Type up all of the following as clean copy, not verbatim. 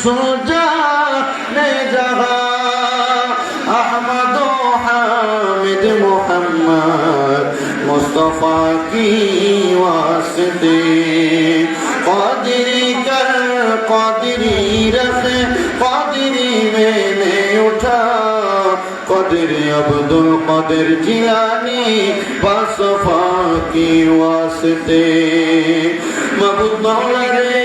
सुलझाने जहां अहमद हामिद मोहम्मद मुस्तफा की वास्ते कादिरी कर कादिरी रखे कादिरी मैंने उठा कादिरी अब्दुल कादिर जिलानी वसफा की वास्ते महबूब मौला रे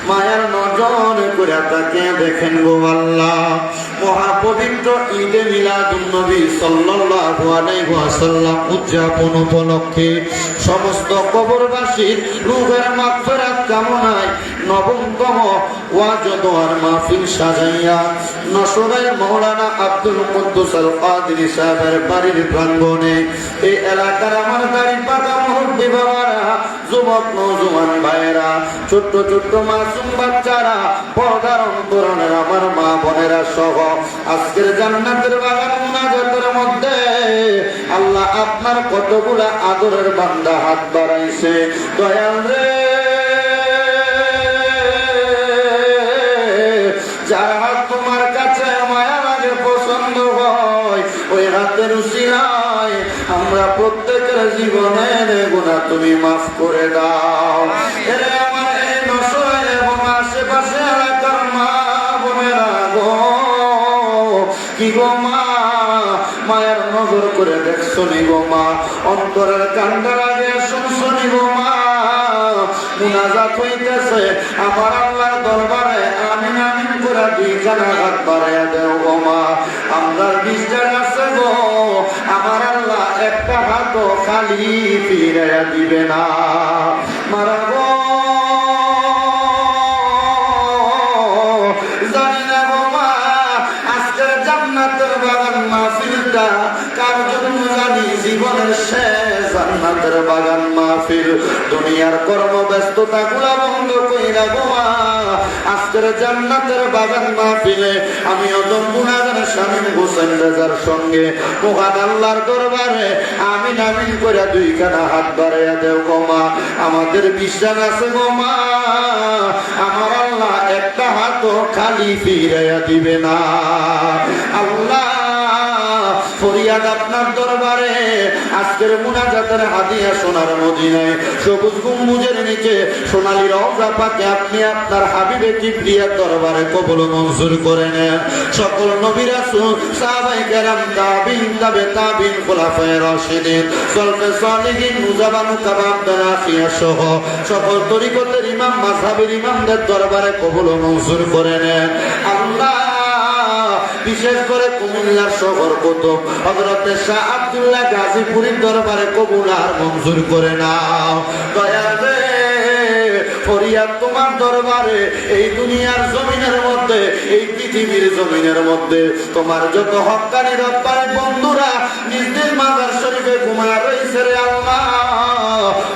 मायार नजर করে তাকে দেখেন গো আল্লাহ মহাপবিত্র ঈদে মিলাদুন নবী সাল্লাল্লাহু আলাইহি ওয়াসাল্লাম উদযাপন উপলক্ষে সমস্ত কবরবাসীর রূহের মাগফিরাত কামনায় নবমতম ওয়াজ দোয়ার মাহফিল সাজাইয়া নশরের মাওলানা আব্দুল কুদ্দুস আল কাদেরী সাহেবের বাড়ির প্রাঙ্গণে এই এলাকার আমার দাড়ি পাকা মুরব্বি বাবারা যুবক নওজোয়ান ভাইয়েরা ছোট্ট ছোট্ট মাসুম বাচ্চারা পর্দার অন্তরালের আমার মা বোনেরা সহ আজকের জান্নাতের বাগান মুনাজাতের মধ্যে আল্লাহ আপনার কতগুলা আদরের বান্দা হাত বাড়াইছে দয়াল রে যার হাত তোমার কাছে মায়া লাগে পছন্দ হয় ওই হাতের উসিলায় আমরা প্রত্যেকের জীবনের গুনাহ তুমি মাফ করে দাও এরে আমার এই নশর এবং আশেপাশে এলাকার মা বোনেরা গো কি গো মা মায়ের নজর করে দেখছো নি গো মা অন্তরের কান্ডা লাগে শুনছো নি গো মা মুনাজাত হইতেছে আমার আল্লাহর দরবারে আমিন আমিন করে দুই খানা হাত বাড়াইয়া দেও গো মা আমরা বিশ্বাস আছে গো আমার আল্লাহ একটা হাতও খালি ফিরাইয়া দিবে না মারা গো জানি না গো মা আজকের জান্নাতের বাগান মাহফিলটা কার জন্য জানি জীবনের শেষ জান্নাতের বাগান মাহফিল দুনিয়ার কর্মব্যস্ততা গুলা বন্ধ কইরা গো মা আজকের জান্নাতের বাগান মাহফিলে আমি অদম গুনাহগার শামীম হোসেন রেজার সঙ্গে মহান আল্লাহর দরবারে আমিন আমিন করে দুই খানা হাত বাড়াইয়া দেও গো মা আমাদের বিশ্বাস আছে গো মা আমার আল্লাহ একটা হাতও খালি ফিরাইয়া দিবে না আল্লাহ ফরিয়াদ আপনার দরবারে আজকের মুনাজাতের হাদিয়া সোনার মদিনায় সবুজ গম্বুজের নিচে সোনালী রওজা পাকে আপনি আপনার হাবিবে কিবরিয়ার দরবারে কবুল মঞ্জুর করে নেন সকল নবী রাসূল সাহাবায়ে কেরাম তাবিঈন তাবে তাবিঈন খুলাফায়ে রাশিদিন সলফে সালিহিন মুজাবানু কাবাবদান আফিয়া সহ সকল তরিকতের ইমাম মাযহাবের ইমামদের দরবারে কবুল মঞ্জুর করে নেন আল্লাহ বিশেষ করে কুমিল্লার শহর কুতুব হযরত শাহ আব্দুল্লাহ গাজীপুরীর দরবারে কবুল আর মঞ্জুর করে নাও দয়া রে ফরিয়াদ তোমার দরবারে এই দুনিয়ার জমিনের মধ্যে এই পৃথিবীর জমিনের মধ্যে তোমার যত হক্কানি রব্বানি বন্ধুরা নিজ নিজ মাজার শরীফে ঘুমায়া রইছে রে আল্লাহ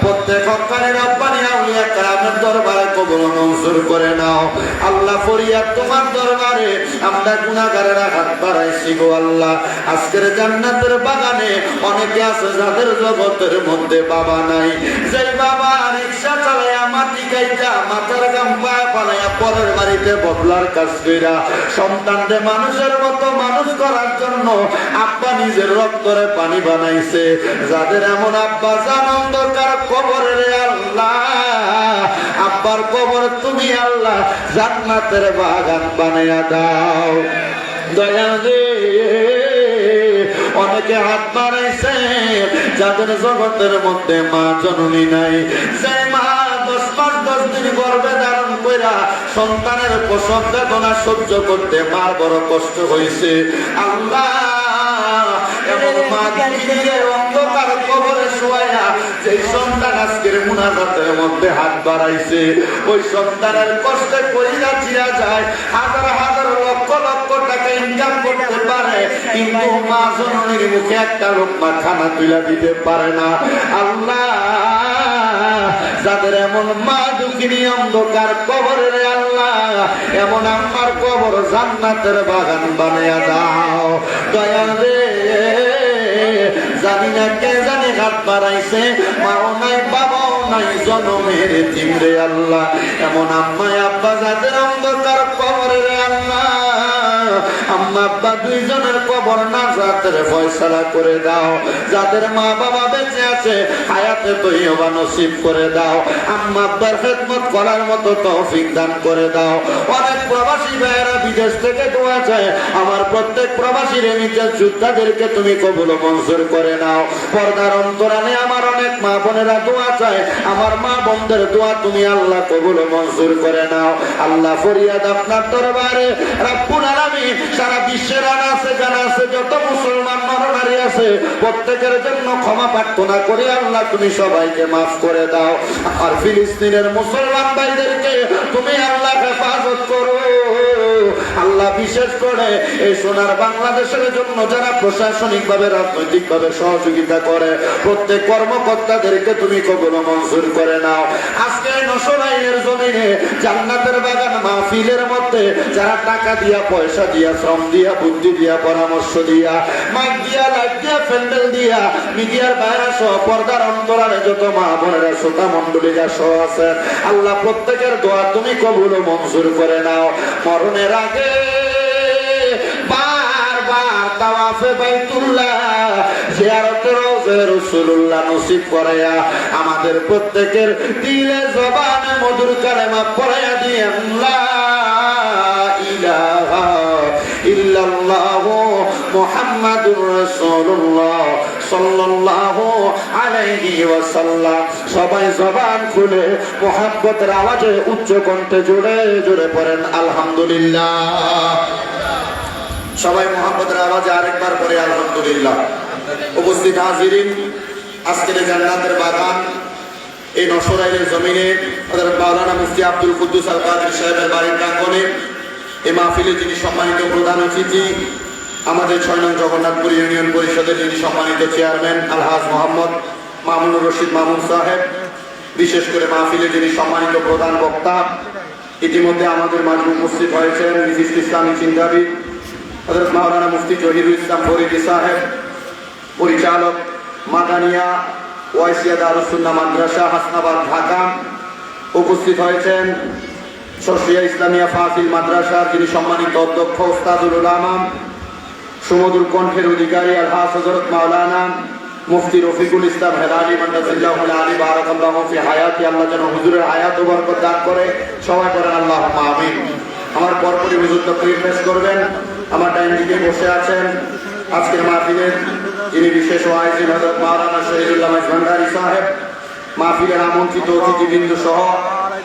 প্রত্যেক হক্কানি রব্বানি আউলিয়া কেরামের দরবারে কবুল মঞ্জুর করে নাও আল্লাহ ফরিয়াদ তোমার দরবারে আমরা গুনাহগারেরা হাত বাড়াইছি গো আল্লাহ আজকের জান্নাতের বাগানে অনেকে আছে যাদের জগতের মধ্যে বাবা নাই যেই বাবা রিকশা চালায় মাটি গাইটা মাথার গাম পায়ে পালাইয়া পরের বাড়িতে বদলার কাজ কইরা সন্তানদের মানুষের মতো মানুষ করার জন্য আব্বা নিজের রক্তরে পানি বানাইছে যাদের এমন আব্বা জান অন্ধকার কবরে রে আল্লাহ আব্বার কবর তুমি আল্লাহ জান্নাতের বাগান বানাইয়া দাও দয়া রে অনেকে হাত বাড়াইছে যাদের জগতের মধ্যে মা জননী নাই যে মা 10 মাস 10 দিন গর্ভে ধারণ কইরা সন্তানের প্রসব বেদনা সহ্য করতে মার বড় কষ্ট হইছে আল্লাহ এমন মা দিদিকে অন্ধকার কবরে শোয়ায়া যে সন্তান আজকের মুনাজাতের মধ্যে হাত বাড়াইছে ওই সন্তানের কষ্টে কইরা চিরা যায় হাজার হাজার লক্ষ লক্ষ টাকা ইনকাম করতে পারে কিন্তু মা জননীর মুখে একটা লোকমা খানা তুলে দিতে পারে না আল্লাহ যাদের এমন মা দুঃখিনী অন্ধকার কবরের আল্লাহ এমন আমার কবর জান্নাতের বাগান বানাইয়া দাও দয়া রে জানি না কে জানি হাত বাড়াইছে মাও নাই বাবাও নাই জনমের তিমরে আল্লাহ। এমন আম্মায় আব্বা যাদের অন্ধকার কবরে রে আল্লাহ, আম্মা আব্বা দুইজনের কবর নাজাতের ফয়সালা করে দাও। যাদের মা বাবা বেঁচে আছে হায়াতে তৈয়বা নসিব করে দাও। আম্মা আব্বার খেদমত করার মতো তৌফিক দান করে দাও। অনেক প্রবাসী ভাইয়েরা বিদেশ থেকে দোয়া চায়, আমার প্রত্যেক প্রবাসী রেমিটেন্স যোদ্ধাদেরকে তুমি কবুল মঞ্জুর করে নাও। পর্দার অন্তরালে আমার অনেক মা বোনেরা দোয়া চায়, আমার মা বোনদের দোয়া তুমি আল্লাহ কবুল মঞ্জুর করে নাও। আল্লাহ ফরিয়াদ আপনার দরবারে রব্বুল আলামিন, সারা বিশ্বের আনাচে কানাচে যত মুসলমান নরনারী আছে প্রত্যেকের জন্য ক্ষমা প্রার্থনা করে আল্লাহ তুমি সবাইকে মাফ করে দাও। আর ফিলিস্তিনের মুসলমান ভাইদেরকে তুমি আল্লাহ হেফাজত করো আল্লাহ। বিশেষ করে এই সোনার বাংলাদেশের জন্য যারা প্রশাসনিক ভাবে রাজনৈতিক ভাবে সহযোগিতা করে প্রত্যেক কর্মকর্তাদেরকে তুমি কবুল মঞ্জুর করে নাও। আজকে নসরাইনের জমিনে জান্নাতের বাগান মাহফিলের মধ্যে যারা টাকা দিয়া, পয়সা দিয়া, শ্রম দিয়া, বুদ্ধি দিয়া, পরামর্শ দিয়া, মাইক দিয়া, লাইট দিয়া, প্যান্ডেল দিয়া, মিডিয়ার বাইরে সহ পর্দার অন্তরালে যত মা বোনেরা শ্রোতা মন্ডলীরা সহ আছেন আল্লাহ প্রত্যেকের দোয়া তুমি কবুল মঞ্জুর করে নাও। মরণের আগে বারবার তাওয়াফে বাইতুল্লাহ, জিয়ারতে রওজা রাসূলুল্লাহ নসিব করায়া আমাদের প্রত্যেকের দিলে জবানে মধুর কালেমা পড়ায়া দিয়েন লা ইলাহা ইল্লাল্লাহু মুহাম্মাদুর রাসূলুল্লাহ সাল্লাল্লাহু আলাইহি ওয়াসাল্লাম। সবাই জবান খুলে মুহাব্বতের আওয়াজে উচ্চ কণ্ঠে জোরে জোরে পড়েন আলহামদুলিল্লাহ। সবাই মুহাব্বতের আওয়াজে আরেকবার পড়ে আলহামদুলিল্লাহ। উপস্থিত হাজিরিন, আজকের জান্নাতের বাগান এই নসরাইলের জমিনে হযরত মাওলানা মুফতি আব্দুল কুদ্দুস আল কাদের সাহেবের বাড়ির প্রাঙ্গণে এই মাহফিলে যিনি সম্মানিত প্রধান অতিথি, আমাদের ৬ নং জগন্নাথপুর ইউনিয়ন পরিষদের যিনি সম্মানিত চেয়ারম্যান আলহাজ মোহাম্মদ মামুনুর রশিদ মামুন সাহেব, বিশেষ করে মাহফিলে যিনি সম্মানিত প্রধান বক্তা, ইতিমধ্যে আমাদের মাঝে উপস্থিত হয়েছেন বিশিষ্ট ইসলামী চিন্তাবিদ হযরত মাওলানা মুফতি জহিরুল ইসলাম ফরিদি সাহেব, পরিচালক মাদানিয়া ওয়াইসিয়া দারুস সুন্নাহ মাদ্রাসা হাসনাবাদ ঢাকা। উপস্থিত হয়েছেন শর্ষিয়া ইসলামিয়া ফাজিল মাদ্রাসার যিনি সম্মানিত অধ্যক্ষ ওস্তাদুল উলামা, সুমধুর কণ্ঠের অধিকারী আলহাজ হযরত মাওলানা মুফতি রফিকুল ইসলাম হেলালি মাদ্রাসাহুল আলী বারাকাল্লাহু ফি হায়াতি। আল্লাহ যেন হুজুরের হায়াত ও বরকত দান করে। সবাই বলেন আল্লাহুম্মা আমিন। আমার পরপরই হুজুর তাকরীর পেশ করবেন। আমার ডাইন দিকে বসে আছেন আজকের মাহফিলের যিনি বিশেষ ওয়াইজি হযরত মাওলানা শহীদুল্লাহ ভান্ডারী সাহেব, মাহফিলের আমন্ত্রিত অতিথিবৃন্দ সহ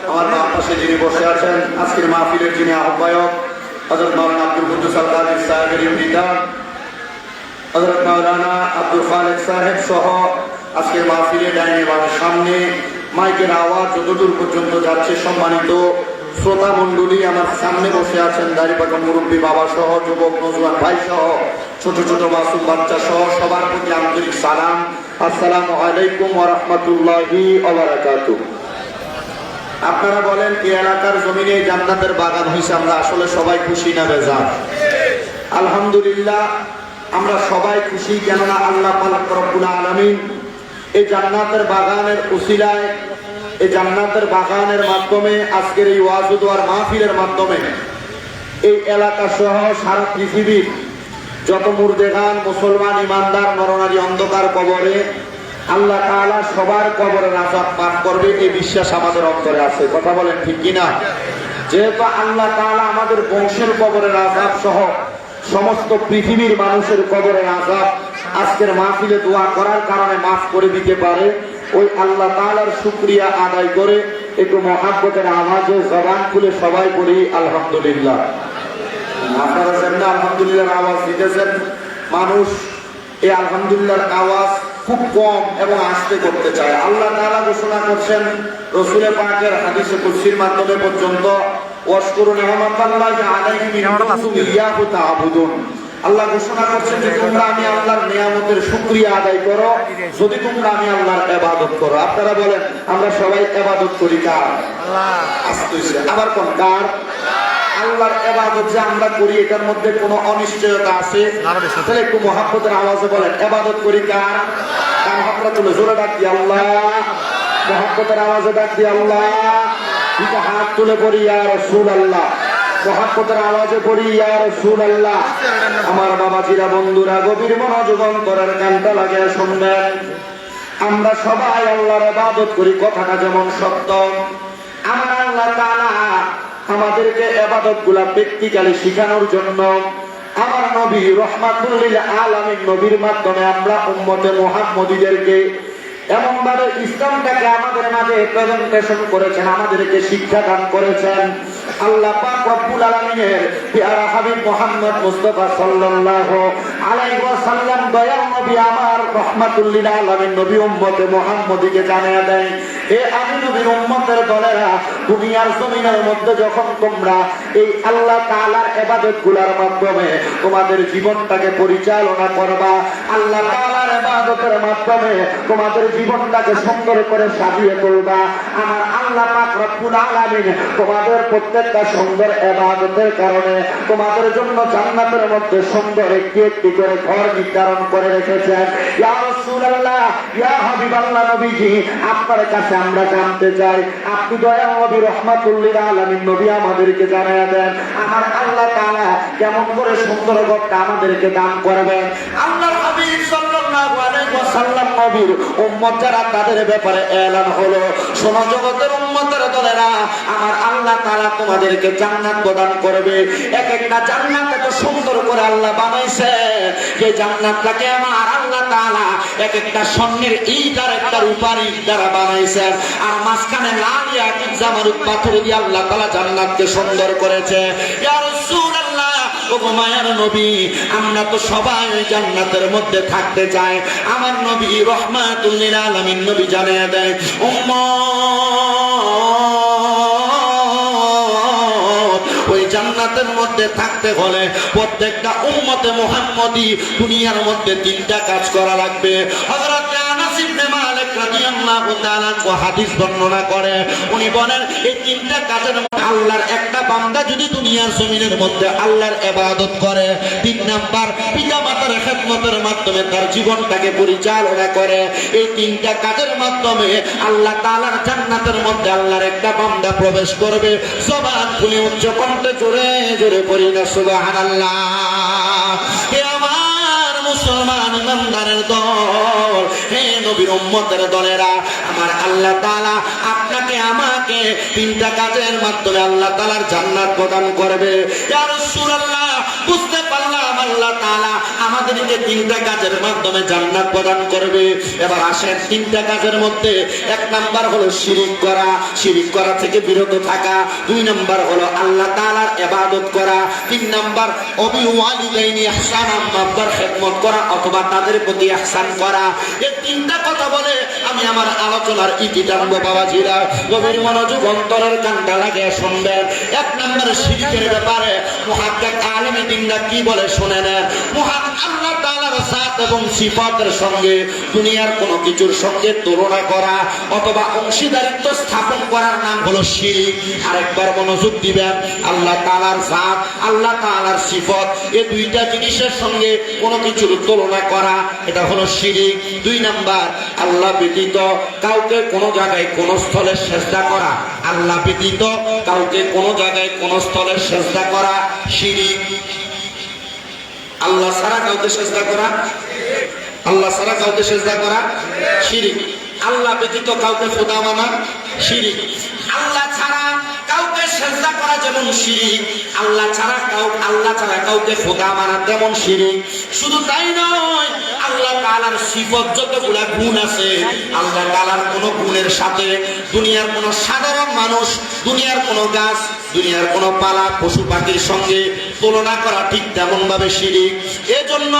আমার বাম পাশে যিনি বসে আছেন আজকের মাহফিলের যিনি আহ্বায়ক হযরত মাওলানা আব্দুল কুদ্দুস আল কাদের সাহেবের পিতা হযরত মাওলানা আব্দুল খালেক সাহেব সহ আজকের মাহফিলের ডাইনে বামের সামনে মাইকের আওয়াজ যতদূর পর্যন্ত যাচ্ছে সম্মানিত শ্রোতা মণ্ডলী, আমার সামনে বসে আছেন দাড়িপাকা মুরব্বী বাবা সহ, যুবক নজওয়ান ভাই সহ, ছোট ছোট মাসুম বাচ্চা সহ সবার প্রতি আন্তরিক সালাম। আসসালামু আলাইকুম ওয়া রাহমাতুল্লাহি ওয়া বারাকাতুহু। আপনারা বলেন এই এলাকার জমিনে জান্নাতের বাগান হইছে, আমরা আসলে সবাই খুশি না বেজার? আলহামদুলিল্লাহ, আমরা সবাই খুশি, কেননা আল্লাহ পাক রব্বুল আলামিন এই জান্নাতের বাগানের উসিলায়, এই জান্নাতের বাগানের মাধ্যমে, আজকের এই ওয়াজ ও দোয়ার মাহফিলের মাধ্যমে এই এলাকা সহ সারা পৃথিবীর যত মুর্দেগান মুসলমান ইমানদার নরনারী অন্ধকার কবরে আল্লাহ তাআলা সবার কবরের আযাব মাফ করবে, এই বিশ্বাস আমাদের অন্তরে আছে। কথা বলেন ঠিক কিনা? যেহেতু আল্লাহ তাআলা আমাদের বংশের কবরের আযাব সহ সমস্ত পৃথিবীর মানুষের কবরের আযাব আজকের মাহফিলে দোয়া করার কারণে মাফ করে দিতে পারে, ওই আল্লাহ তাআলার শুকরিয়া আদায় করে একটু মহাব্বতের আওয়াজে জবান খুলে সবাই বলি আলহামদুলিল্লাহ। আপনারা যেমন আলহামদুলিল্লাহর আওয়াজ দিতেছেন, মানুষ এই আলহামদুলিল্লাহর আওয়াজ খুব কম এবং আস্তে করতে চায়। আল্লাহ তাআলা ঘোষণা করছেন রাসূল পাকের হাদিসে কুদসির মাধ্যমে পর্যন্ত, ওয়াশকুরু নি'মাতাল্লাহি আলাইকুম ইন কুনতুম ইয়্যাহু তা'বুদুন। আল্লাহ ঘোষণা করছেন যে তোমরা আমি আল্লাহর নিয়ামতের শুকরিয়া আদায় করো যদি তোমরা আমি আল্লাহর ইবাদত করো। আপনারা বলেন আমরা সবাই ইবাদত করি কার? আল্লাহ। আস্তে আবার কোন কার? আল্লাহর ইবাদত যে আমরা করি এটার মধ্যে কোনো অনিশ্চয়তা আছে? তাহলে একটু মহব্বতের আওয়াজে বলেন ইবাদত করি কার? কান হাতটা তুলে জোরে ডাকি আল্লাহ। মহব্বতের আওয়াজে ডাক দিয়ে আল্লাহ, দুইটা হাত তুলে পড়ি ইয়া রাসূলুল্লাহ, মহব্বতের আওয়াজে পড়ি ইয়া রাসূলুল্লাহ। আমার বাবাজিরা, বন্ধুরা, গভীর মনোযোগ অন্তরের কানটা লাগিয়ে শুনবেন। আমরা সবাই আল্লাহর ইবাদত করি, কথাটা যেমন সত্য। আমার আল্লাহ তাআলা আমাদেরকে ইবাদত গুলা প্র্যাকটিক্যালি শিখানোর জন্য আমার নবী রাহমাতুল লিল আলামিন নবীর মাধ্যমে আমরা উম্মতে মুহাম্মদীদেরকে এমন ভাবে ইসলামটাকে আমাদের মাঝে প্রেজেন্টেশন করেছেন, আমাদেরকে শিক্ষা দান করেছেন। আল্লাহ পাক রব্বুল আলামিনের পেয়ারা হাবিব মুহাম্মদ মুস্তাফা সাল্লাল্লাহু আলাইহি ওয়াসাল্লাম দয়াল নবী আমার রাহমাতুল লিল আলামিন নবী উম্মতে মুহাম্মদীকে জানিয়ে দেন, হে আমি নবীর উম্মতের দলেরা, দুনিয়ার জমিনের মধ্যে যখন তোমরা এই আল্লাহ তাআলার ইবাদতগুলোর মাধ্যমে তোমাদের জীবনটাকে পরিচালনা করবা, আল্লাহ তাআলার ইবাদতের মাধ্যমে তোমাদের জীবনটাকে সুন্দর করে সাজিয়ে তুলবা, আমার আল্লাহ পাক রব্বুল আলামিন তোমাদের প্রত্যেকটা সুন্দর ইবাদতের কারণে তোমাদের জন্য জান্নাতের মধ্যে সুন্দর একটি একটি করে ঘর নির্ধারণ করে রেখেছেন। ইয়া রাসূলুল্লাহ, ইয়া হাবিবাল্লাহ নবীজি, আপনার কাছে আমরা জানতে চাই, আপনি দয়াল নবী রাহমাতুল লিল আলামিন নবী আমাদেরকে জানিয়ে দেন, আমার আল্লাহ তাআলা কেমন করে সুন্দর ঘরটা আমাদেরকে দান করবেন। আল্লাহর হাবিব সাল্লাল্লাহু আলাইহি ওয়াসাল্লাম নবীর উম্মত যারা, তাদের ব্যাপারে এলান হলো, শোনো জগতের উম্মতের দলেরা, আমার আল্লাহ তাআলা তোমাদেরকে জান্নাত প্রদান করবে। এক একটা জান্নাত এত সুন্দর করে আল্লাহ বানাইছে, এই জান্নাতটাকে আমার আল্লাহ তাআলা এক একটা স্বর্ণের ইট আর একটা রূপার ইট দ্বারা বানাইছে, আর মাঝখানে লাল ইয়াকুত জামারুত পাথর দিয়ে আল্লাহ তাআলা জান্নাতকে সুন্দর করেছে। ইয়া রাসূলুল্লাহ, ও মায়ার নবী, আমরা তো সবাই ওই জান্নাতের মধ্যে থাকতে চাই। আমার নবী রাহমাতুল লিল আলামিন নবী জানিয়ে দেয়, উম্মত, ওই জান্নাতের মধ্যে থাকতে হলে প্রত্যেকটা উম্মতে মুহাম্মদী দুনিয়ার মধ্যে তিনটা কাজ করা লাগবে। হযরত আনাস ইবনে মালিক রাদিয়াল্লাহু তাআলা হাদিস বর্ণনা করে, উনি বলেন, এই তিনটা কাজের আল্লাহর একটা বান্দা যদি দুনিয়ার জমিনের মধ্যে আল্লাহর ইবাদত করে, তিন নাম্বার পিতা মাতার খেদমতের মাধ্যমে তার জীবনটাকে পরিচালনা করে, এই তিনটা কাজের মাধ্যমে আল্লাহ তাআলার জান্নাতের মধ্যে আল্লাহর একটা বান্দা প্রবেশ করবে। জবান খুলে উচ্চ কণ্ঠে জোরে জোরে পড়ি না সুবহানাল্লাহ। হে আমার মুসলমান ইমানদারের দল, হে নবীর উম্মতের দলেরা, আমার আল্লাহ তাআলা আপনাকে আমাকে তিনটা কাজের মাধ্যমে আল্লাহ তাআলার জান্নাত প্রদান করবে। ইয়া রাসূলুল্লাহ, বুঝতে পারলাম আল্লাহ তাআলা আমাদেরকে তিনটা কাজের মাধ্যমে জান্নাত প্রদান করবে। এবার আসেন, তিনটা কাজের মধ্যে এক নাম্বার হলো শিরিক করা, শিরিক করা থেকে বিরত থাকা। দুই নাম্বার হলো আল্লাহ তাআলার ইবাদত করা। তিন নাম্বার অবিল ওয়ালিদাইনি ইহসানান, মাতার খেদমত করা অথবা তাদের প্রতি ইহসান করা। এই তিনটা কথা বলে আমি আমার আলোচনার ইতি টানবো। বাবাজিরা, গভীর মনোযোগ অন্তরের কানটা লাগিয়ে শুনবেন। এক নম্বরে শিরকের ব্যাপারে মুহাক্কিক আলেমে দ্বীনরা কি বলে শুনে নেন। আল্লাহ তাআলার জাত এবং সিফাতের সঙ্গে দুনিয়ার কোনো কিছুর সঙ্গে তুলনা করা অথবা অংশীদারিত্ব স্থাপন করার নাম হলো শিরক। আরেকবার মনোযোগ দিবেন, আল্লাহ তাআলার জাত, আল্লাহ তাআলার সিফাত, এই দুইটা জিনিসের সঙ্গে কোনো কিছুর তুলনা করা, এটা হলো শিরক। দুই নাম্বার, আল্লাহ ব্যতীত কাউকে কোনো জায়গায় কোনো স্থলে সিজদা করা, আল্লাহ ব্যতীত কাউকে কোনো জায়গায় কোনো স্থলে সিজদা করা শিরক। আল্লাহ ছাড়া কাউকে সিজদা করা, আল্লাহ ছাড়া কাউকে সিজদা করা শিরক। আল্লাহ ব্যতীত কাউকে খোদা মানা শিরক। আল্লাহ ছাড়া কাউকে সিজদা করা যেমন শিরক, আল্লাহ ছাড়া কাউকে খোদা মানা তেমন শিরক। শুধু তাই নয়, আল্লাহ তাআলার সিফত যতগুলা গুণ আছে, আল্লাহ তাআলার কোন গুণের সাথে দুনিয়ার কোন সাধারণ মানুষ, দুনিয়ার কোন গাছ, দুনিয়ার কোন পালা পশু পাখির সঙ্গে তুলনা করা ঠিক তেমন ভাবে শিরক। এজন্য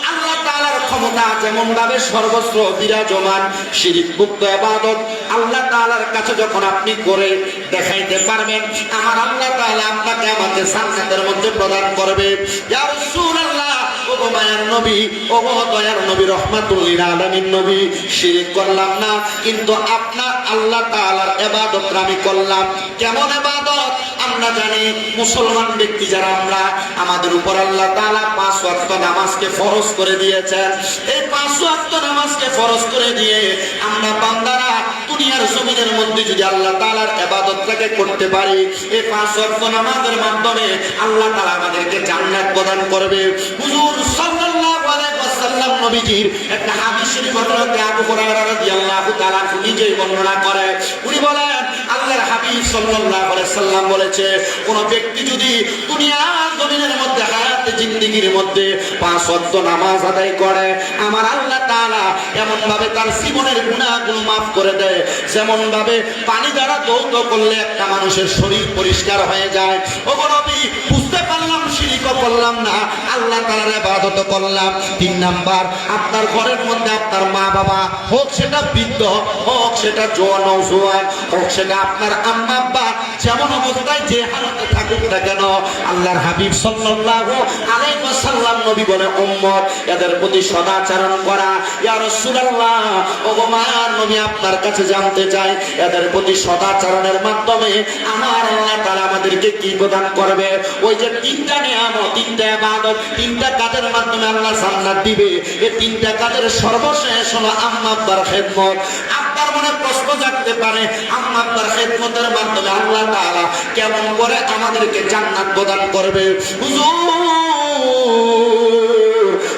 আল্লাহ তাআলার ক্ষমতা যেমন ভাবে সর্বত্র বিরাজমান, শিরক মুক্ত ইবাদত আল্লাহ তাআলার কাছে যখন আপনি করে দেখাইতে পারবেন, আমার আল্লাহ তাআলা আপনাকে আমাকে জান্নাতের মধ্যে প্রদান করবে। ইয়া রাসূলুল্লাহ, ও মায়ার নবী, ও দয়ার নবী, রাহমাতুল লিল আলামিন নবী, শিরক করলাম না, কিন্তু আপনার আল্লাহ তাআলার ইবাদত আমি করলাম। কেমন ইবাদত? আমরা জানি মুসলমান ব্যক্তি যারা আমরা, আমাদের উপর আল্লাহ তাআলা 5 ওয়াক্ত নামাজকে ফরজ করে দিয়েছেন। এই 5 ওয়াক্ত নামাজকে ফরজ করে দিয়ে আমরা বান্দারা দুনিয়ার জমিনের মধ্যে যদি আল্লাহ তাআলার ইবাদতটাকে করতে পারি, এই 5 ওয়াক্ত নামাজের মাধ্যমে আল্লাহ তাআলা আমাদেরকে জান্নাত প্রদান করবে। হুজুর সাল্লাল্লাহু আলাইহি ওয়াসাল্লাম নবীজির একটা হাদিসের ঘটনাকে আবু হুরায়রা রাদিয়াল্লাহু তাআলা নিজেই বর্ণনা করে। উনি বলেন, আল্লাহর হাবিব সাল্লাল্লাহু আলাইহি সাল্লাম বলেছে, কোন ব্যক্তি যদি দুনিয়ার জমিনের মধ্যে হায়াতে জিন্দেগির মধ্যে 5 ওয়াক্ত নামাজ আদায় করে, আমার আল্লাহ তাআলা এমন ভাবে তার জীবনের গুনাহগুলো মাফ করে দেয়, যেমন ভাবে পানি দ্বারা ধৌত করলে একটা মানুষের শরীর পরিষ্কার হয়ে যায়। ওগো নবী, বুঝতে পারলাম শিরক করলাম না, আল্লাহ তাআলার ইবাদত করলাম। 3 নাম্বার, আপনার ঘরের মধ্যে আপনার মা বাবা, হোক সেটা বৃদ্ধ, হোক সেটা জোয়ান নওজোয়ান, হোক সেটা আপনার আম্মা আব্বা, যেমন অবস্থায় যে হালতে থাকুক না কেন, আল্লাহর হাবিব সাল্লাল্লাহু আলাইহি ওয়াসাল্লাম নবী বলে, উম্মত এদের প্রতি সদাচরণ করা। ইয়া রাসূলুল্লাহ, ওগো মায়ার নবী, আপনার কাছে জানতে চাই, এদের প্রতি সদাচরণের মাধ্যমে আমার আল্লাহ তাআলা আমাদেরকে কি প্রদান করবে? ওই যে 3টা নিয়ামত, 3টা ইবাদত, 3টা কাজের মাধ্যমে আল্লাহ জান্নাত দিবে। এই 3টা কাজের সর্বশেষ হলো আম্মা আব্বার খেদমত। আপনার মনে প্রশ্ন জাগতে পারে, আম্মা আব্বার খেদমতের মাধ্যমে আল্লাহ তাআলা কেমন করে আমাদেরকে জান্নাত প্রদান করবে? হুজুর,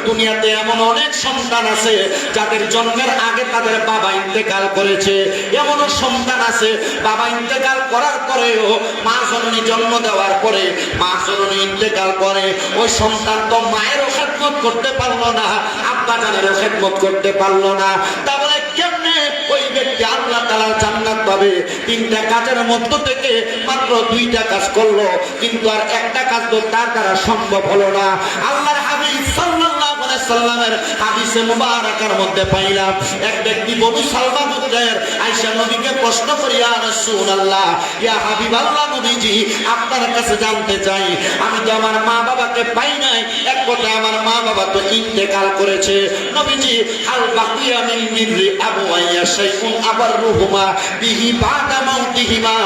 দুনিয়াতে এমন অনেক সন্তান আছে যাদের জন্মের আগে তাদের বাবা ইন্তেকাল করেছে। এমনও সন্তান আছে বাবা ইন্তেকাল করার পরেও মা জননী জন্ম দেওয়ার পরে মা জননী ইন্তেকাল করে, ওই সন্তান তো মায়েরও খেদমত করতে পারলো না, আব্বা জানেরও খেদমত করতে পারলো না। তাহলে কেমনে ওই ব্যক্তি আল্লাহ তাআলার জান্নাত পাবে? 3টা কাজের মধ্য থেকে মাত্র 2টা কাজ করলো, কিন্তু আর একটা কাজ তো তার দ্বারা সম্ভব হলো না। আল্লাহর হাবিব সাল্লাল্লাহু আলাইহি সাল্লামের হাদিসে মুবারাকার মধ্যে পাইলাম, এক ব্যক্তি বনু সালমা গোত্রের আয়েশা নবীকে প্রশ্ন করি, ইয়া রাসূলুল্লাহ, ইয়া হাবিবাল্লাহ নবীজি, আপনার কাছে জানতে চাই, আমি তো আমার মা বাবাকে পাই নাই, এক কথায় আমার মা বাবা তো ইন্তেকাল করেছে। নবীজি, হাল বাকিয়া মিন বিররি আবওয়াইয়া শাইউন আবাররুহুমা বিহি বাদা মাউতিহিমা,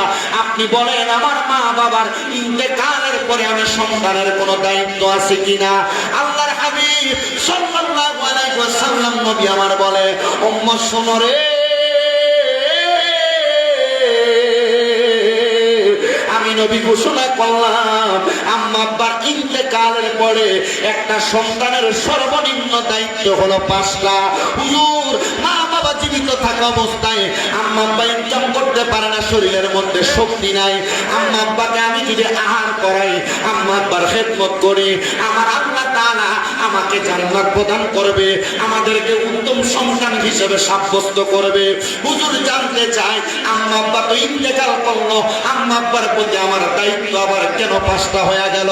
আপনি বলেন আমার মা বাবার ইন্তেকালের পরে আমি সন্তানের কোনো দায়িত্ব আছে কিনা? আল্লাহর হাবিব সাল্লাল্লাহু আলাইহি ওয়াসাল্লাম নবী আমার বলে, উম্মত শোনো রে, আমি নবী ঘোষণা করলাম, আম্মা আব্বার ইন্তেকালের পরে একটা সন্তানের সর্বনিম্ন দায়িত্ব হলো 5টা। হুজুর, মা বাবা জীবিত থাকা অবস্থায় আম্মা আব্বা ইনকাম করতে পারে না, শরীরের মধ্যে শক্তি নাই, আম্মা আব্বাকে আমি যদি আহার করাই, আম্মা আব্বার খেদমত করি, আমার আল্লাহ তাআলা আমাকে জান্নাত প্রদান করবে, আমাদেরকে উত্তম সন্তান হিসেবে সাব্যস্ত করবে। হুজুর, জানতে চাই, আম্মা আব্বা তো ইন্তেকাল করলো, আম্মা আব্বার প্রতি আমার দায়িত্ব আবার কেন 5টা হয়ে গেল?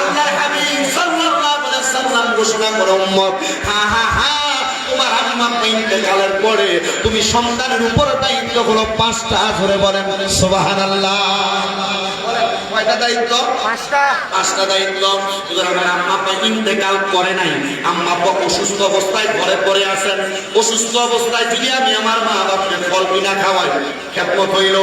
আল্লাহর হাবিব সাল্লাল্লাহু আলাইহি সাল্লাম ঘোষণা করে, উম্মত, হা হা হা, তোমার আম্মা আব্বা ইন্তেকালের পরে তুমি সন্তানের উপর দায়িত্ব হলো 5টা। ধরে বলেন সুবহানাল্লাহ। কয়টা দায়িত্ব? 5টা দায়িত্ব। যদি আমার আম্মা আব্বা ইন্তেকাল করে নাই, আম্মা আব্বা অসুস্থ অবস্থায় ঘরে পড়ে আছেন, অসুস্থ অবস্থায় যদি আমি আমার মা বাবাকে ফল কিনা খাওয়াই, খেদমত হইল।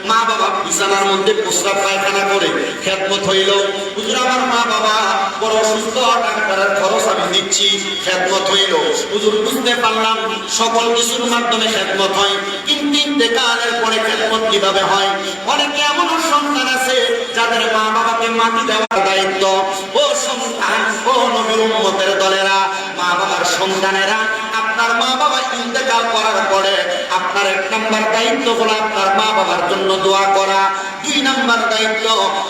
মা বাবা বিছানার মধ্যে প্রস্রাব পায়খানা করে, খেদমত হইল। হুজুর, আমার মা বাবা বড় অসুস্থ, ডাক্তারের খরচ আমি দিচ্ছি, খেদমত হইল। হুজুর, বুঝতে পারলাম সকল কিছুর মাধ্যমে খেদমত হয়, কিন্তু ইন্তেকালের পরে খেদমত কিভাবে হয়? অনেকে এমন সন্তান আছে যাদের মা বাবাকে মাটি দেওয়ার দায়িত্ব। ও সন্তান, ও নবীর উম্মতের দলেরা, মা বাবার সন্তানেরা, আপনার মা বাবা ইন্তেকাল করার পরে আপনার 1 নাম্বার দায়িত্ব হলো আপনার মা বাবার জন্য দোয়া করা। 2 নাম্বার দায়িত্ব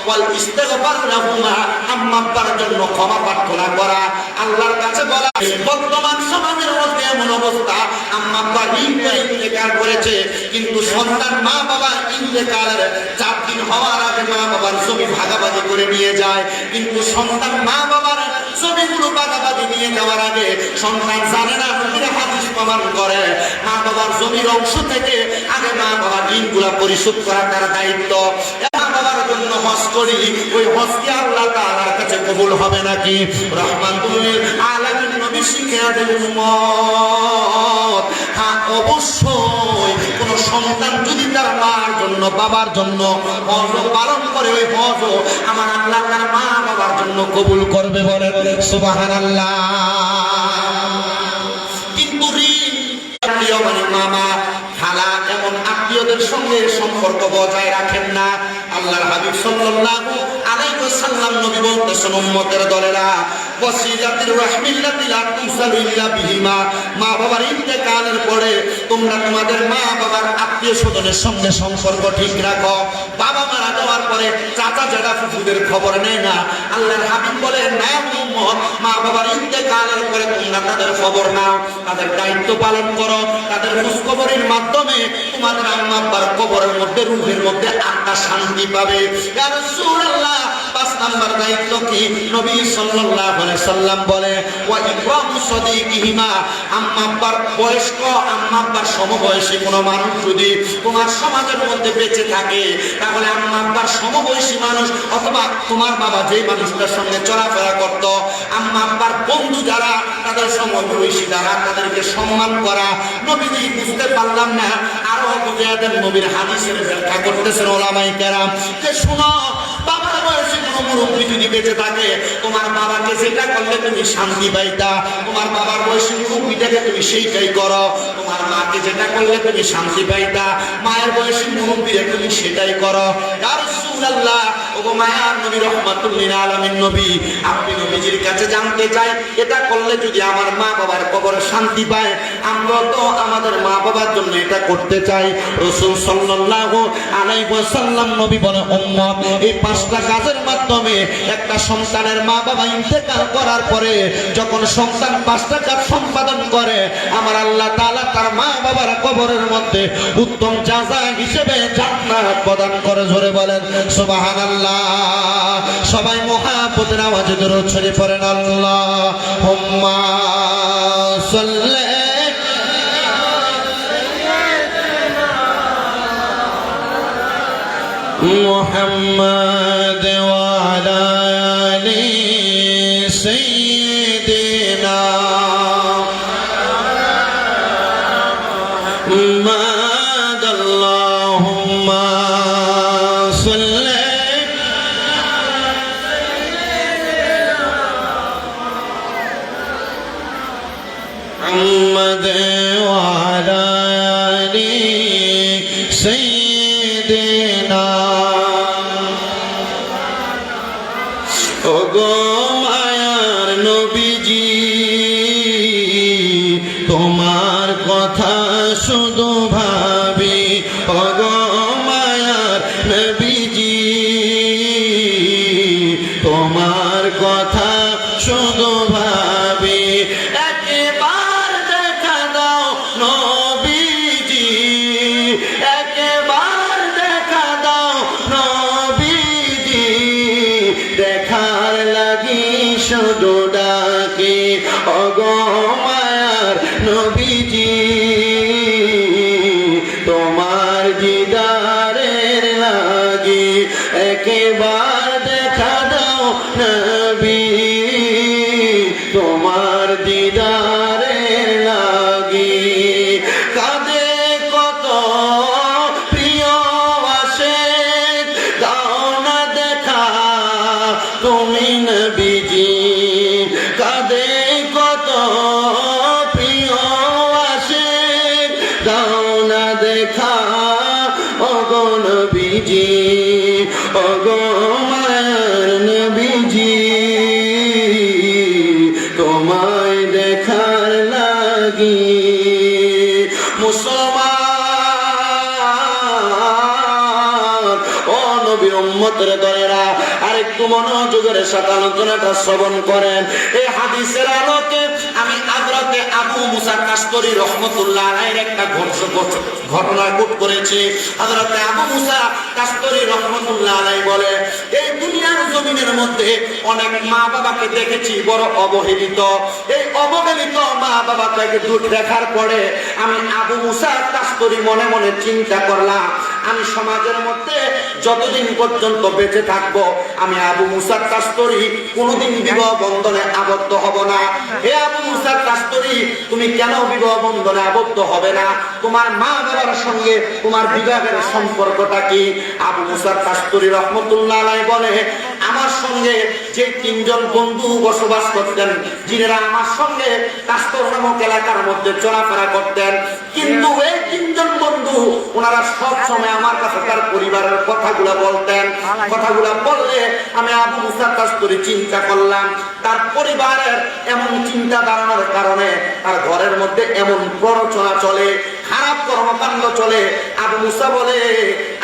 ওয়াল ইস্তিগফার লাহুমা, আম্মা আব্বার জন্য ক্ষমা প্রার্থনা করা। আল্লাহর কাছে বলা, বর্তমান সমাজের মধ্যে এমন অবস্থা, আম্মা আব্বা ইন্তেকাল করেছে, কিন্তু সন্তান মা বাবা ইন্তেকালের 4 দিন হওয়ার আগে মা বাবার জমি ভাগাভাগি করে নিয়ে যায়, কিন্তু সন্তান মা বাবার জমিগুলো ভাগাভাগি নিয়ে যাওয়ার আগে সন্তান জানে না, নবীর হাদিস প্রমাণ করে, মা বাবার জমির অংশ থেকে আগে মা বাবার ঋণগুলা পরিশোধ করা তার দায়িত্ব। মা বাবার জন্য হজ করি, ওই হজ কি আল্লাহ তাআলার কাছে কবুল হবে নাকি? রহমাতুল লিল আলামিন নবী শিখিয়ে দেন উম্মত, হ্যাঁ অবশ্যই কোন সন্তান যদি তার মার জন্য বাবার জন্য হজ পালন করে, ওই হজ আমার আল্লাহ তার মা বাবার জন্য কবুল করবে। বলেন সুবহানাল্লাহ। কিন্তু ঋণ, মামা, খালা, এমন আত্মীয়দের সঙ্গে সম্পর্ক বজায় রাখেন না। আল্লাহর হাবিব সাল্লাল্লাহু আলাইহি ওয়াসাল্লাম নবী বলতেছেন, উম্মতের দলেরা, ওয়াসিলাতুর রাহমিল্লাতি লা তুসালু ইল্লা বিহিমা, মা বাবার ইন্তেকালের পরে তোমরা তোমাদের মা বাবার আত্মীয় স্বজনের সঙ্গে সম্পর্ক ঠিক রাখো। বাবা মারা যাওয়ার পরে চাচা জ্যাঠা ফুফুদের খবর নেয় না। আল্লাহর হাবিব বলেন, না উম্মত, মা বাবার ইন্তেকালের পরে তোমরা তাদের খবর নাও, তাদের দায়িত্ব পালন করো, তাদের খোঁজখবরের মাধ্যমে তোমাদের আম্মা আব্বার কবরের মধ্যে, রূহের মধ্যে আত্মা শান্তি পাবে। ইয়া রাসূলুল্লাহ, 5 নাম্বার দায়িত্ব কি? নবী সাল্লাল্লাহু আলাইহি সাল্লাম বলে, ওয়া ইকরামু সাদিকিহিমা, আম্মা আব্বার বয়স্ক, আম্মা আব্বার সমবয়সী কোনো মানুষ যদি তোমার সমাজের মধ্যে বেঁচে থাকে, তাহলে আম্মা আব্বার সমবয়সী মানুষ অথবা তোমার বাবা যেই মানুষটার সঙ্গে চলাফেরা করত, আম্মা আব্বার বন্ধু যারা, তাদের সমবয়সী যারা, তাদেরকে সম্মান করা। নবীজি বুঝতে পারলাম না, আরো বুঝিয়ে দেন। নবীর হাদিসের ব্যাখ্যা করতেছেন ওলামায়ে কেরাম যে, শুনো, বাবার বয়সী কোনো মুরব্বী যদি বেঁচে থাকে, তোমার বাবাকে যেটা করলে তুমি শান্তি পাইতা, তোমার বাবার বয়সী মুরব্বীটাকে তুমি সেইটাই করো। তোমার মাকে যেটা করলে তুমি শান্তি পাইতা, মায়ের বয়সী মুরব্বীরা তুমি সেটাই করো। ইয়া রাসূলুল্লাহ, ওগো মায়ার নবী, রাহমাতুল লিল আলামিন নবী, আপনি নবীজির কাছে জানতে চাই, এটা করলে যদি আমার মা বাবার কবরে শান্তি পায়, আমরা তো আমাদের মা বাবার জন্য এটা করতে চাই। রাসূল সাল্লাল্লাহু আলাইহি ওয়াসাল্লাম নবী বলে, উম্মত, এই 5টা কাজের মাধ্যমে একটা সন্তানের মা বাবা ইন্তেকাল করার পরে যখন সন্তান 5টা কাজ সম্পাদন করে, আমার আল্লাহ তাআলা তার মা বাবার কবরের মধ্যে উত্তম জাযা হিসেবে জান্নাত প্রদান করে। জোরে বলেন সুবহানাল্লাহ। সবাই মুহাব্বতের আওয়াজে দরুদ শরীফ পড়েন, আল্লাহুম্মা সাল্লি মুহাম্মাদ ওয়া আলা আলি সাইয়্যিদিনা মুহাম্মাদ। আল্লাহুম্মা সাল্লি মুহাম্মাদ ওয়া আলা আলি সাইয়্যিদিনা। ওগো মায়ার নবীজি, তোমার কথা শুধু ভাবি। ওগো মায়ার নবীজি, তোমার কথা শুধু ভাবি। একবার দেখা দাও নবীজি, একবার দেখা দাও নবীজি, দেখার লাগি শুধু ডাকি। ওগো মায়ার নবীজি, তোমার দিদারের লাগি একবার দেখা দাও নবী, তোমার দিদারের লাগি। কাঁদে কত প্রিয় আশিক, দাও না দেখা তুমি নবীজি। কাঁদে কত প্রিয় আশিক, দাও না দেখা ওগো নবীজি। ওগো মায়ার নবীজি, তোমায় দেখার লাগি। মুসলমান ও নবীর উম্মতের দলেরা, আরেকটু মনোযোগের সাথে আলোচনাটা শ্রবণ করেন। এই হাদিসের আলোকে আমি হযরতে আবু মুসা কাশকরি রাহমাতুল্লাহ আলাইহির একটা ঘটনা কোট করেছি। হযরতে আবু মুসা কাশকরি রাহমাতুল্লাহ আলাইহি বলে, এই দুনিয়ার জমিনের মধ্যে অনেক মা বাবাকে দেখেছি বড় অবহেলিত। এই অবহেলিত মা বাবাকে দূর দেখার পরে আমি আবু মুসা কাশকরি মনে মনে চিন্তা করলাম, আমি সমাজের মধ্যে যতদিন পর্যন্ত বেঁচে থাকবো, আমি আবু মুসা কাশকরি কোনোদিন বিবাহ বন্ধনে আবদ্ধ হব না। হে আবু মুসা কাশকরি, তুমি কেন বিবাহ বন্ধনে আবদ্ধ হবে না? তোমার মা বাবার সঙ্গে তোমার বিবাহের সম্পর্কটা কি? আবু মুসা কাশকরি রাহমাতুল্লাহ আলাইহি বলে, আমার সঙ্গে যে 3 জন বন্ধু বসবাস করতেন, যিনারা আমার সঙ্গে কাশকর নামক এলাকার মধ্যে চলাফেরা করতেন, কিন্তু এই 3 জন বন্ধু কিন্তু ওনারা সব সময় আমার কাছে তার পরিবারের কথাগুলো বলতেন। কথাগুলো বললে আমি আবু মুসা কাস্তুরী চিন্তা করলাম তার পরিবারের এমন চিন্তা ধারণার কারণে তার ঘরের মধ্যে এমন প্ররোচনা চলে, খারাপ কর্মকাণ্ড চলে। আবু মুসা বলে,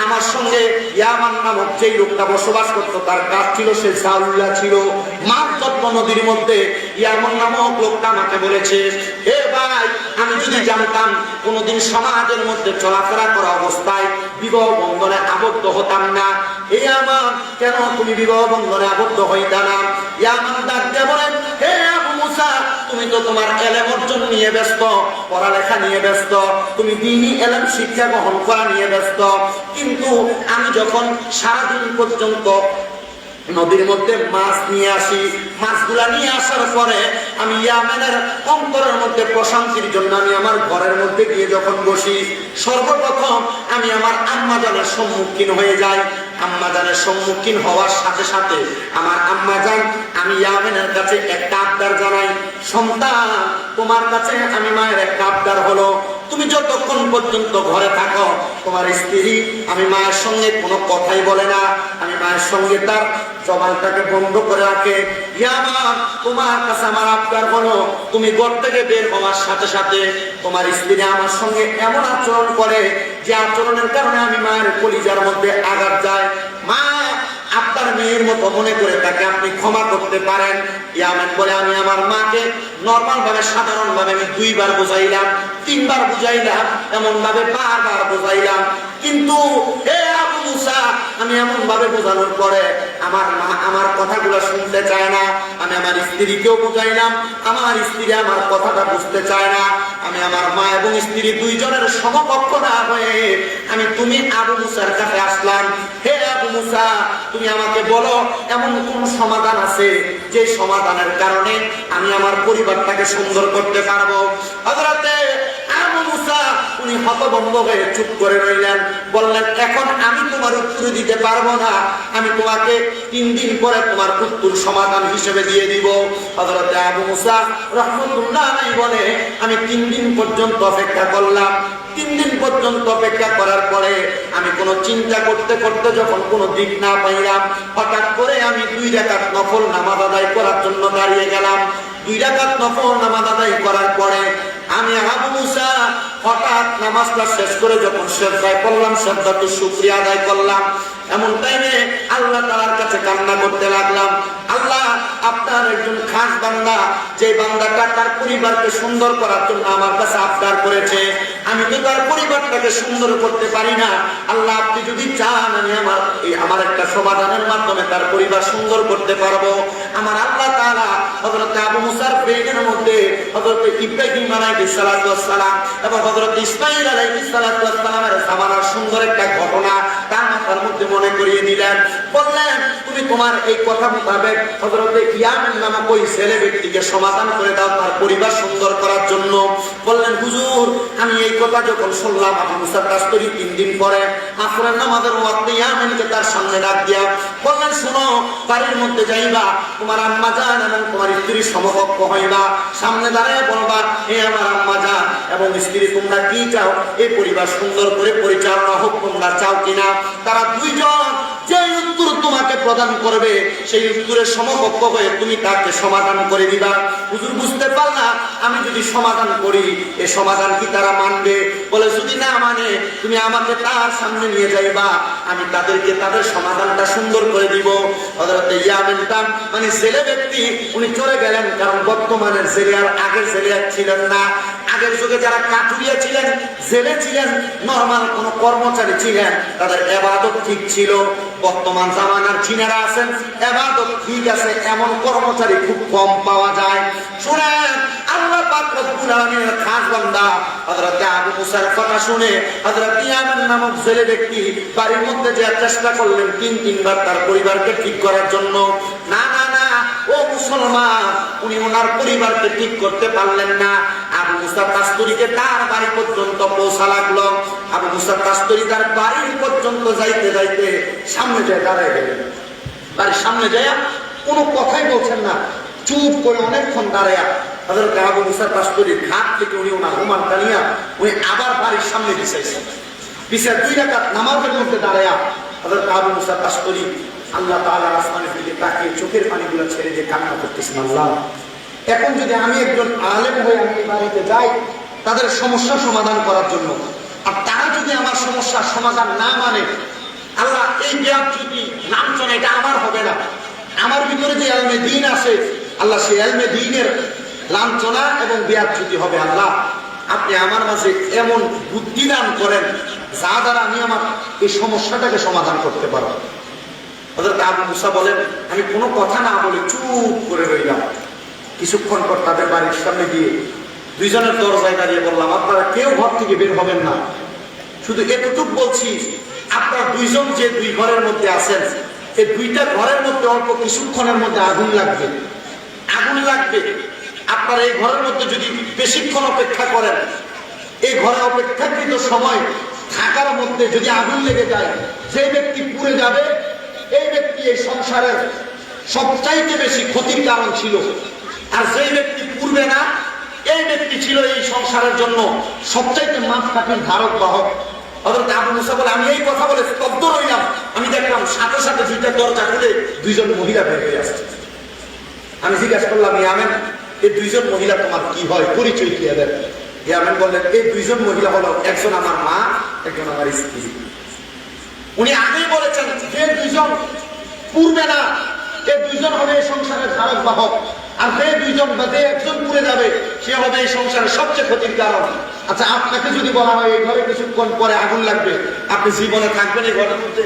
আমার সঙ্গে ইয়ামান নামক যেই লোকটা বসবাস করতো তার কাজ ছিল সে সাউল্লাহ ছিল, মাছ যত্ন নদীর মধ্যে। ইয়ামান নামক লোকটা আমাকে বলেছে, হে ভাই, আমি যদি জানতাম কোনোদিন সমাজের মধ্যে চলাফেরা করা অবস্থায় বিবাহ বন্ধনে আবদ্ধ হতাম না, এই আমার কেন তুমি বিবাহ বন্ধনে আবদ্ধ হইতা না? ইয়ামান ডাক দিয়ে বলেন, হে আবু মুসা, তুমি তো তোমার এলেম অর্জন নিয়ে ব্যস্ত, পড়ালেখা নিয়ে ব্যস্ত, তুমি দ্বীনি এলেম শিক্ষা গ্রহণ করা নিয়ে ব্যস্ত, কিন্তু আমি যখন সারাদিন পর্যন্ত নদীর মধ্যে মাছ নিয়ে আসি, মাছগুলা নিয়ে আসার পরে আমি ইয়ামেনের অন্তরের মধ্যে প্রশান্তির জন্য আমি আমার ঘরের মধ্যে গিয়ে যখন বসি, সর্বপ্রথম আমি আমার আম্মাজানের সম্মুখীন হয়ে যাই। আম্মাজানের সম্মুখীন হওয়ার সাথে সাথে আমার আম্মাজান, আমি ইয়ামেনের কাছে একটা আবদার জানাই, সন্তান, তোমার কাছে আমি মায়ের একটা আবদার হলো, তুমি যতক্ষণ পর্যন্ত ঘরে থাকো তোমার স্ত্রী আমি মায়ের সঙ্গে কোনো কথাই বলে না, আমি মায়ের সঙ্গে তার জবানটাকে বন্ধ করে রাখে। ইয়ামান, তোমার কাছে আমার আবদার হলো, তুমি ঘর থেকে বের হওয়ার সাথে সাথে তোমার স্ত্রী আমার সঙ্গে এমন আচরণ করে যে আচরণের কারণে আমি মায়ের কলিজার মধ্যে আঘাত যায়। মা, আপনার মেয়ের মতো মনে করে তাকে আপনি ক্ষমা করতে পারেন। ইয়ামান বলে, আমি আমার মাকে নরমাল ভাবে সাধারণ ভাবে আমি 2 বার বুঝাইলাম, 3 বার বুঝাইলাম, এমন ভাবে বারবার বুঝাইলাম, কিন্তু হে আবু মুসা, আমি এমন ভাবে বোঝানোর পরে আমার মা আমার কথাগুলো শুনতে চায় না। আমি আমার স্ত্রীকেও বুঝাইলাম, আমার স্ত্রী আমার কথাটা বুঝতে চায় না। আমি আমার মা এবং স্ত্রী দুইজনের সমকক্ষ না হয়ে আমি তুমি আবু মুসার কাছে আসলাম। হে আবু মুসা, তুমি আমাকে বলো এমন কোন সমাধান আছে যে সমাধানের কারণে আমি আমার পরিবারটাকে সুন্দর করতে পারবো? হযরতে আবু মুসা উনি হতভম্ব হয়ে চুপ করে রইলেন। বললেন, এখন আমি তোমার উত্তর দিতে পারবো না, আমি তোমাকে 3 দিন পরে তোমার উত্তর সমাধান হিসেবে দিয়ে দিব। হযরতে আবু মুসা রাহমাতুল্লাহ আলাইহি বলে, আমি 3 দিন পর্যন্ত অপেক্ষা করলাম। 3 দিন পর্যন্ত অপেক্ষা করার পরে আমি কোনো চিন্তা করতে করতে যখন কোনো দিক না পাইলাম, হঠাৎ করে আমি 2 রাকাত নফল নামাজ আদায় করার জন্য দাঁড়িয়ে গেলাম। 2 রাকাত নফল নামাজ আদায় করার পরে আমি আবু মুসা হঠাৎ নামাজটা শেষ করে যখন সেজদায় পড়লাম, সেজদাতুল শুকরিয়া আদায় করলাম, এমন টাইমে আল্লাহ তাআলার কাছে কান্না করতে লাগলাম, আল্লাহ, আপনার একজন খাস বান্দা, যে বান্দাটা তার পরিবারকে সুন্দর করার জন্য আমার কাছে আবদার করেছে, আমি তো তার পরিবারটাকে সুন্দর করতে পারি না। আল্লাহ, আপনি যদি চান আমি আমার একটা সমাধানের মাধ্যমে তার পরিবার সুন্দর করতে পারবো। আমার আল্লাহ তাআলা হযরত আবু মুসার ব্রেনের মধ্যে হযরত ইব্রাহিম আলাইহিস সালাতু ওয়াস সালাম এবং হযরত ইসমাঈল আলাইহিস সালাতু ওয়াস সালামের জামানার সুন্দর একটা ঘটনা তার মাথার মধ্যে মনে করিয়ে দিলেন। বললেন, তুমি তোমার এই কথা মোতাবেক হযরতে ইয়ামিন নামক ওই ছেলে ব্যক্তিকে সমাধান করে দাও তার পরিবার সুন্দর করার জন্য। বললেন, হুজুর, আমি এই কথা যখন শুনলাম, আবু মুসা কাস্তুরী 3 দিন পরে আসরের নামাজের ওয়াক্তে ইয়ামিনকে তার সামনে ডাক দিয়া বললেন, শোনো, বাড়ির মধ্যে যাইবা, তোমার আম্মা জান এবং তোমার স্ত্রী সমকক্ষ হইবা, সামনে দাঁড়ায় বলবা, হে আমার আম্মা জান এবং স্ত্রী, তোমরা কি চাও? এই পরিবার সুন্দর করে পরিচালনা হোক, তোমরা চাও কিনা? তারা দুইজন যে উত্তর তোমাকে প্রদান করবে সেই উত্তরের সমকক্ষ হয়ে তুমি তাকে সমাধান করে দিবা। হুজুর, বুঝতে পারলাম, আমি যদি সমাধান করি এই সমাধান কি তারা মানবে? বলে, যদি না মানে তুমি আমাকে তার সামনে নিয়ে যাইবা, আমি তাদেরকে তাদের সমাধানটা সুন্দর করে দিব। হযরত ইয়ামিনটা মানে ছেলে ব্যক্তি উনি চলে গেলেন, কারণ বর্তমানের জেলে আর আগের জেলে ছিলেন না। আগের যুগে যারা কাঠুরিয়া ছিলেন, জেলে ছিলেন, নরমাল কোন কর্মচারী ছিলেন, তাদের ইবাদত ঠিক ছিল। বর্তমান জামানার যিনারা আছেন, ইবাদত ঠিক আছে এমন কর্মচারী খুব কম পাওয়া যায়। শুনেন, আল্লাহ পাক রব্বুল আলামিনের খাস বান্দা হযরত আবু মুসার কথা শুনে হযরত ইয়ামিন নামক ছেলে ব্যক্তি বাড়ির মধ্যে যে চেষ্টা করলেন 3 বার তার পরিবারকে ঠিক করার জন্য। না না না, ও মুসলমান, উনি ওনার পরিবারকে ঠিক করতে পারলেন না। আবু মুসা কাস্তুরীকে তার বাড়ি পর্যন্ত পৌঁছা লাগলো। আবু মুসা কাস্তুরী তার বাড়ির পর্যন্ত যাইতে যাইতে সামনে যায় দাঁড়ায় গেলেন। বাড়ির সামনে যায় কোনো কথাই বলছেন না, চুপ করে অনেকক্ষণ দাঁড়ায় হযরত আবু মুসা কাস্তুরীর হাত থেকে উনি ওনার রুমালটা নিয়ে উনি আবার বাড়ির সামনে দিয়েছেন। বিশেষ 2 রাকাত নামাজের মধ্যে দাঁড়ায়া হযরত আবু মুসা তাশকরি আল্লাহ তাআলা আসমানের দিকে তাকিয়ে চোখের পানিগুলো ছেড়ে দিয়ে কান্না করতেছেন। আল্লাহ, এখন যদি আমি একজন আলেম হয়ে আমি বাড়িতে যাই তাদের সমস্যা সমাধান করার জন্য, আর তারা যদি আমার সমস্যার সমাধান না মানে, আল্লাহ এই বেয়াদবি লাঞ্ছনা এটা আমার হবে না। আমার ভিতরে যে ইলমে দ্বীন আছে আল্লাহ, সেই ইলমে দ্বীনের লাঞ্ছনা এবং বেয়াদবি হবে। আল্লাহ, আপনি আমার মাঝে এমন বুদ্ধি দান করেন যা দ্বারা আমি আমার এই সমস্যাটাকে সমাধান করতে পারব। হযরত আবু মুসা বলেন, আমি কোনো কথা না বলে চুপ করে রইলাম। কিছুক্ষণ পর তাদের বাড়ির সামনে গিয়ে 2 জনের দরজায় দাঁড়িয়ে বললাম, আপনারা কেউ ঘর থেকে বের হবেন না, শুধু এতটুকু বলছি, আপনারা 2 জন যে 2 ঘরের মধ্যে আছেন, এই 2টা ঘরের মধ্যে অল্প কিছুক্ষণের মধ্যে আগুন লাগবে। আগুন লাগবে, আপনারা এই ঘরের মধ্যে যদি বেশিক্ষণ অপেক্ষা করেন, এই ঘরে অপেক্ষাকৃত সময় থাকার মধ্যে যদি আগুন লেগে যায়, যে ব্যক্তি পুড়ে যাবে এই ব্যক্তি এই সংসারের সবচাইতে বেশি ক্ষতির কারণ ছিল, আর যে ব্যক্তি পুড়বে না এই ব্যক্তি ছিল এই সংসারের জন্য সবচাইতে মাপকাঠির ধারক বাহক। হযরত আবু মুসা বলে, আমি এই কথা বলে স্তব্ধ রইলাম। আমি দেখলাম সাথে সাথে 2টা দরজা খুলে 2 জন মহিলা বের হয়ে আসছে। আমি জিজ্ঞাসা করলাম, ইয়ামেন, এই 2 জন মহিলা তোমার কি হয়, পরিচয় কি এদের? ইয়ামেন বললেন, এই 2 জন মহিলা হলো একজন আমার মা, একজন আমার স্ত্রী। উনি আগেই বলেছেন যে 2 জন পুড়বে না এই 2 জন হবে এই সংসারের ধারক বাহক, আর যে 2 জন বা যে একজন পুড়ে যাবে সে হবে এই সংসারের সবচেয়ে ক্ষতির কারণ। আচ্ছা, আপনাকে যদি বলা হয় এই ঘরে কিছুক্ষণ পরে আগুন লাগবে, আপনি জীবনে থাকবেন এই ঘরের মধ্যে?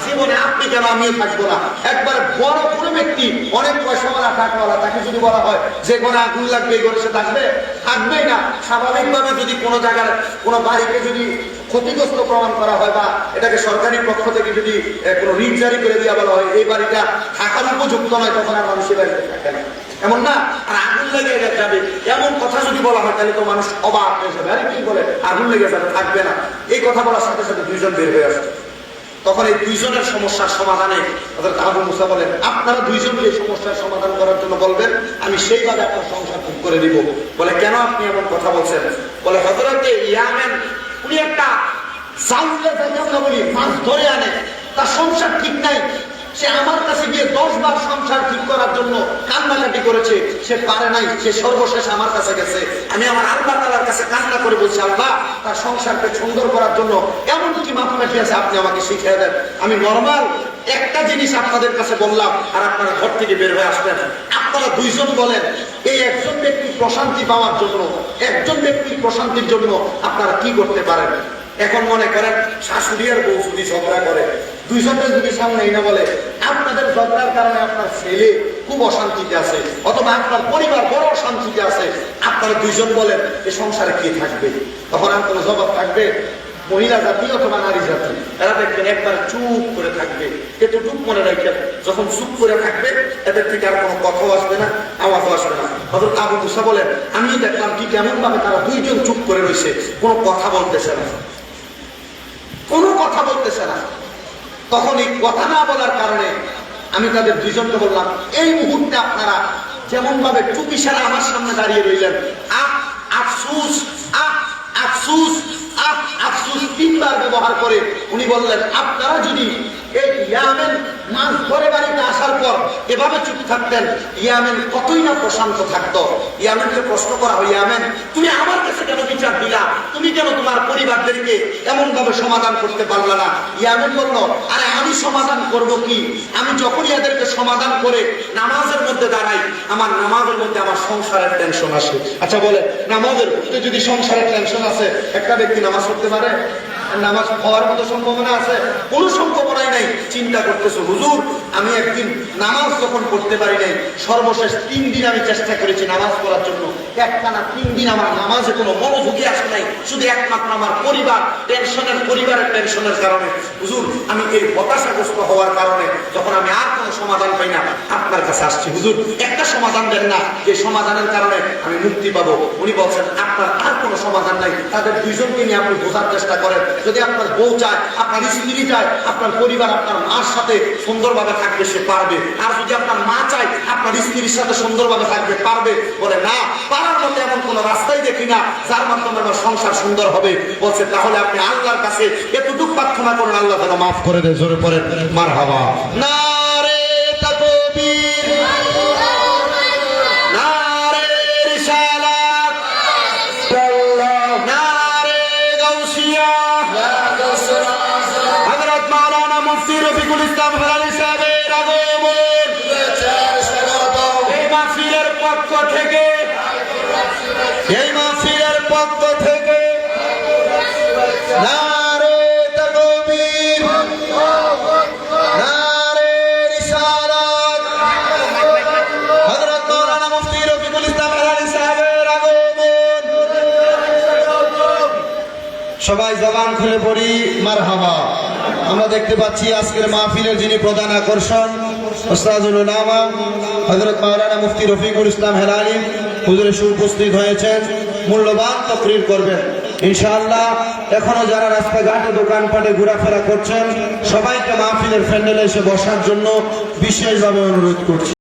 জীবনে আপনি কেন, আমিও থাকবো না। একবার বড় কোনো ব্যক্তি, অনেক পয়সাওয়ালা টাকাওয়ালা, তাকে যদি বলা হয় যে ঘরে আগুন লাগবে এই ঘরে সে থাকবে? থাকবেই না। স্বাভাবিকভাবে যদি কোনো জায়গার কোনো বাড়িকে যদি ক্ষতিগ্রস্ত প্রমাণ করা হয় বা এটাকে সরকারি পক্ষ থেকে যদি কোনো রিট জারি করে দেওয়া বলা হয় এই বাড়িটা থাকার উপযুক্ত নয়, তখন আর মানুষের বাড়িতে থাকে না, এমন না? আর আগুন লেগে যাবে এমন কথা যদি বলা হয় তাহলে তো মানুষ অবাক হয়ে যাবে, আরে কি বলে আগুন লেগে যাবে, থাকবে না। এই কথা বলার সাথে সাথে 2 জন বের হয়ে আসে। তখন এই 2 জনের সমস্যার সমাধানে হযরত আবু মুসা বলেন, আপনারা 2 জনকে এই সমস্যার সমাধান করার জন্য বলবেন, আমি সেইভাবে আপনার সংসার ঠিক করে দিব। বলে, কেন আপনি এমন কথা বলছেন? বলে, হযরতে ইয়ামেন উনি একটা চাউলে আমরা বলি মাছ ধরে আনে, তার সংসার ঠিক নাই, সে আমার কাছে গিয়ে 10 বার সংসার ঠিক করার জন্য কান্নাকাটি করেছে, সে পারে নাই, সে সর্বশেষ আমার কাছে গেছে। আমি আমার আল্লাহ তাআলার কাছে কান্না করে বলছি, আল্লাহ, তার সংসারকে সুন্দর করার জন্য এমন কি মাপকাঠি আছে আপনি আমাকে শিখিয়ে দেন। আমি নরমাল একটা জিনিস আপনাদের কাছে বললাম আর আপনারা ঘর থেকে বের হয়ে আসবেন। আপনারা 2 জন বলেন, এই একজন ব্যক্তির প্রশান্তি পাওয়ার জন্য, একজন ব্যক্তির প্রশান্তির জন্য আপনারা কি করতে পারেন? এখন মনে করেন শাশুড়ি আর বউ যদি ঝগড়া করে, 2 জনের যদি সামনে না বলে আপনাদের ঝগড়ার কারণে আপনার ছেলে খুব অশান্তিতে আছে, অথবা আপনার পরিবার বড় অশান্তিতে আছে, আপনারা 2 জন বলেন এই সংসারে কে থাকবে? তখন আর কোনো জবাব থাকবে? মহিলা জাতি অথবা নারী জাতি, এরা দেখবেন একবার চুপ করে থাকবে। এতটুক মনে রাখবেন, যখন চুপ করে থাকবে এদের থেকে আর কোনো কথাও আসবে না, আওয়াজও আসবে না। হযরত আবু মুসা বলেন, আমি দেখলাম কি কেমন ভাবে তারা 2 জন চুপ করে রয়েছে, কোনো কথা বলতেছে না, কোনো কথা বলতেছে না। তখন এই কথা না বলার কারণে আমি তাদের 2 জনকে বললাম, এই মুহূর্তে আপনারা যেমন ভাবে চুপি সারা আমার সামনে দাঁড়িয়ে রইলেন, আফসুস, আফসুস, আফসুস 3 বার ব্যবহার করে উনি বললেন, আপনারা যদি এই ইয়ামেন মাছ ধরে বাড়িতে আসার পর এভাবে চুপ থাকতেন, ইয়ামেন কতই না প্রশান্ত থাকতো। ইয়ামেনকে প্রশ্ন করা হয়, ইয়ামেন তুমি আমার কাছে কেন বিচার দিলা? তুমি কেন তোমার পরিবারদেরকে এমন ভাবে সমাধান করতে পারলা না? ইয়ামেন বলল, আরে আমি সমাধান করব কি? আমি যখনই এদেরকে সমাধান করে নামাজের মধ্যে দাঁড়াই, আমার নামাজের মধ্যে আমার সংসারের টেনশন আসে। আচ্ছা বলে, নামাজের মধ্যে যদি সংসারের টেনশন আসে একটা ব্যক্তি নামাজ পড়তে পারে? নামাজ হওয়ার মতো সম্ভাবনা আছে? কোনো সম্ভাবনাই নাই। চিন্তা করতেছো, হুজুর আমি একদিন নামাজ যখন পড়তে পারি নাই, সর্বশেষ 3 দিন আমি চেষ্টা করেছি নামাজ পড়ার জন্য, একটানা 3 দিন আমার নামাজে কোনো মনোযোগী আসে নাই, শুধু একমাত্র আমার পরিবারের টেনশনের কারণে। হুজুর আমি এই হতাশাগ্রস্ত হওয়ার কারণে যখন আমি আর কোনো সমাধান পাই না আপনার কাছে আসছি, হুজুর একটা সমাধান দেন না, যে সমাধানের কারণে আমি মুক্তি পাবো। উনি বলছেন, আপনার আর কোনো সমাধান নাই, তাদের 2 জনকে নিয়ে আপনি বোঝার চেষ্টা করেন। যদি আপনার বউ চায়, আপনার স্ত্রী চায়, আপনার পরিবার আপনার মার সাথে সুন্দরভাবে থাকবে সে পারবে। আর যদি আপনার মা চায় আপনার স্ত্রীর সাথে সুন্দরভাবে থাকবে, পারবে? বলে না, পারার মতো এমন কোন রাস্তাই দেখি না যার মাধ্যমে আমার সংসার সুন্দর হবে। বলছে তাহলে আপনি আল্লাহর কাছে এতটুকু প্রার্থনা করুন, আল্লাহ যেন মাফ করে দেয়। জোরে পড়েন মারহাবা। নারে তাকবীর, নারে রিসালাত, নারে গাউসিয়া, হযরত মাওলানা মুফতি রফিকুল ইসলাম হেলালী সাহেবের আগমন এই মাহফিলের পক্ষ থেকে, এই মাহফিলের পক্ষ থেকে নারে তাকবীর, নারে রিসালাত, হযরত মাওলানা মুফতি রফিকুল ইসলাম হেলালী সাহেবের আগমন। সবাই জবান খুলে পড়ি মারহাবা। আমরা দেখতে পাচ্ছি আজকের মাহফিলের যিনি প্রধান আকর্ষণ উস্তাদুল উলামা হযরত মাওলানা মুফতি রফিকুল ইসলাম হেলালী হুজুরে উপস্থিত হয়েছেন, মূল্যবান তাকরীর করবেন ইনশাআল্লাহ। এখনো যারা রাস্তাঘাটে দোকানপাটে ঘোরাফেরা করছেন সবাইকে মাহফিলের প্যান্ডেলে এসে বসার জন্য বিশেষভাবে অনুরোধ করছি।